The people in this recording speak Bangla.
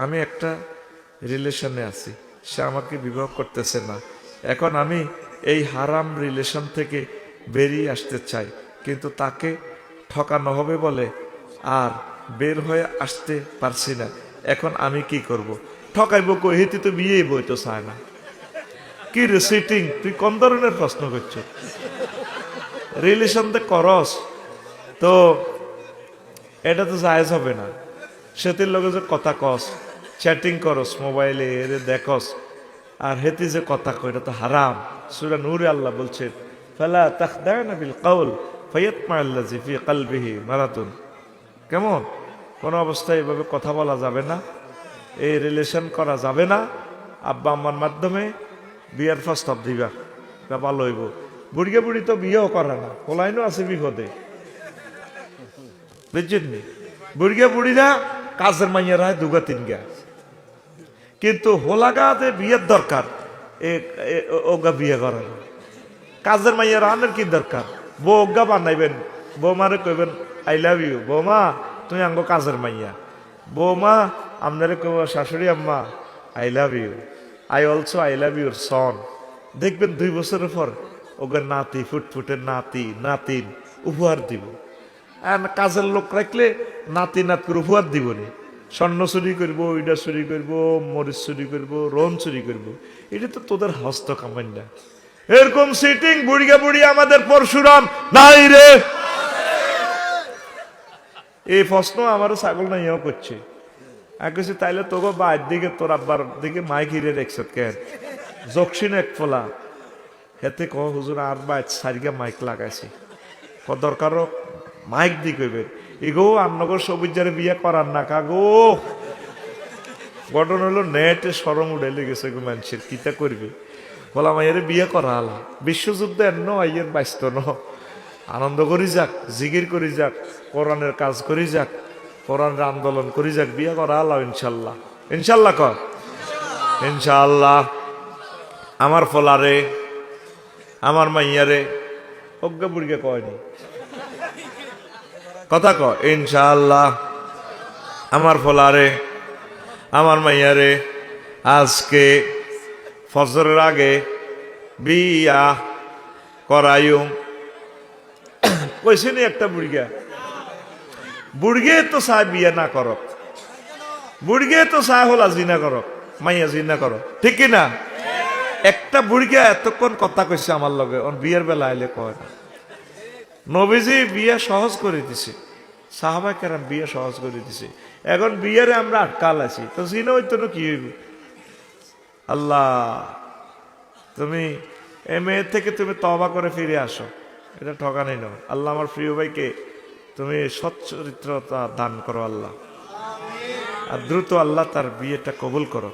আমি একটা রিলেশনে আছি, সে আমাকে বিবাহ করতেছে না, এখন আমি এই হারাম রিলেশন থেকে বেরিয়ে আসতে চাই, কিন্তু তাকে ঠকানো হবে বলে আর বের হয়ে আসতে পারছি না, এখন আমি কি করব? ঠকাইব কই? হেতি তো বিয়েই বইতো চায় না। কি রে সিটিং, তুই কোন ধরনের প্রশ্ন করছো? রিলেশন তো করস, তো এটা তো জায়েজ হবে না। সেতির লগে যে কথা কস, চ্যাটিং করস মোবাইলে, এর দেখস, আর হেতি যে কথা কয়, এটা তো হারাম। সূরা নূরে আল্লাহ বলছেন, ফালা তাখদানা বিল কাউল ফায়াতমাআল্লাযী ফি কলবিহি মারাদুন। কেমন? কোন অবস্থায় এভাবে কথা বলা যাবে না, এই রিলেশন করা যাবে না। আব্বা আম্মার মাধ্যমে বিয়ার প্রস্তাব দিবা, ভালো হইব। বুড়িয়ে বুড়ি তো বিয়েও করে না, পোলাইনও আছে বিপদে, বুঝছেননি? বুড়িয়া বুড়িরা কাজের মাইয়ারা দুগা তিনগা, কিন্তু হোলাগাতে বিয়ের দরকার, ওগা বিয়ে করে না। কাজের মাইয়ারা আনের কি দরকার? বউ অজ্ঞা বানাইবেন, বৌমারে কইবেন আই লাভ ইউ, বৌমা তুমি আঙ্গ কাজের মাইয়া। বৌমা আপনারে কইব শাশুড়ি আম্মা I love you, I also I love your son. দেখবেন 2 বছরের পর ওগা নাতি, ফুটফুটের নাতি নাতিন উপহার দিব। আর কাজের লোক রাখলে নাতি নাত করে উপহার দিবনি। স্বর্ণ চুরি করবো, ইডা চুরি করবো, মরিচ চুরি করবো, রন চুরি করবো। এটা তো তোদের হস্ত কামান্ডা। এরকম সিটিং বুড়িয়া বুড়ি আমাদের পরশুরাম নাই রে। এই প্রশ্ন আমার ছাগল নাইয়াও করছে। আর কিছু তাইলে তোকে বাইর দিকে তোর আব্বার দিকে মাইক হিরে দেখছে কেন জকসিন এক ফোলা হেতে ক হুজুর আর বাইর সারিগা মাইক লাগাইছি, দরকার মাইক দি কইবেন এগো আমনগর সবুজারে বিয়ে করার না কাগো। ঘটনা হলো নেটে সরম উড়ে লেগেছে গো মানুষের, কিতা করবে? বলা মাইয়ের বিয়ে করা আলা বিশ্বযুদ্ধ এন্ন আইয়ের বাইস্ত ন। আনন্দ করি যাক, জিগির করি যাক, কোরআনের কাজ করি যাক, কোরআনের আন্দোলন করি যাক, বিয়ে করা আলা ইনশাল্লাহ। ইনশাল্লাহ কর, ইনশাল্লাহ। আমার ফলারে, আমার মাইয়ারে অজ্ঞা বুড়িকে কয়নি কথা ক, ইনশাআল্লাহ। আমার ফলারে, আমার মাইয়ারে আজকে ফজরের আগে বিয়া করাইম। কইসিনি একটা বুড়িয়া, বুড়িয়ে তো চায় বিয়া না করক, বুড়িয়ে তো চায় হলা জিনা করক, মাইয়া জিনা করক, ঠিক কিনা? একটা বুড়িয়া এতক্ষণ কথা কইছে আমার লগে, ওর বিয়ের বেলা আইলে কয় না। নবীজি বিয়ে সহজ করে দিছে, সাহাবা কেরাম বিয়ে সহজ করে দিছে। এখন বিয়েরে আমরা আটকাল আছি, তো জিনা হইতো না কি হইব? আল্লাহ, তুমি এ মেয়ের থেকে তুমি তওবা করে ফিরে আসো, এটা ঠকানি নয়। আল্লাহ আমার প্রিয় ভাইকে তুমি সচ্চরিত্রতা দান করো আল্লাহ, আর দ্রুত আল্লাহ তার বিয়েটা কবুল করো।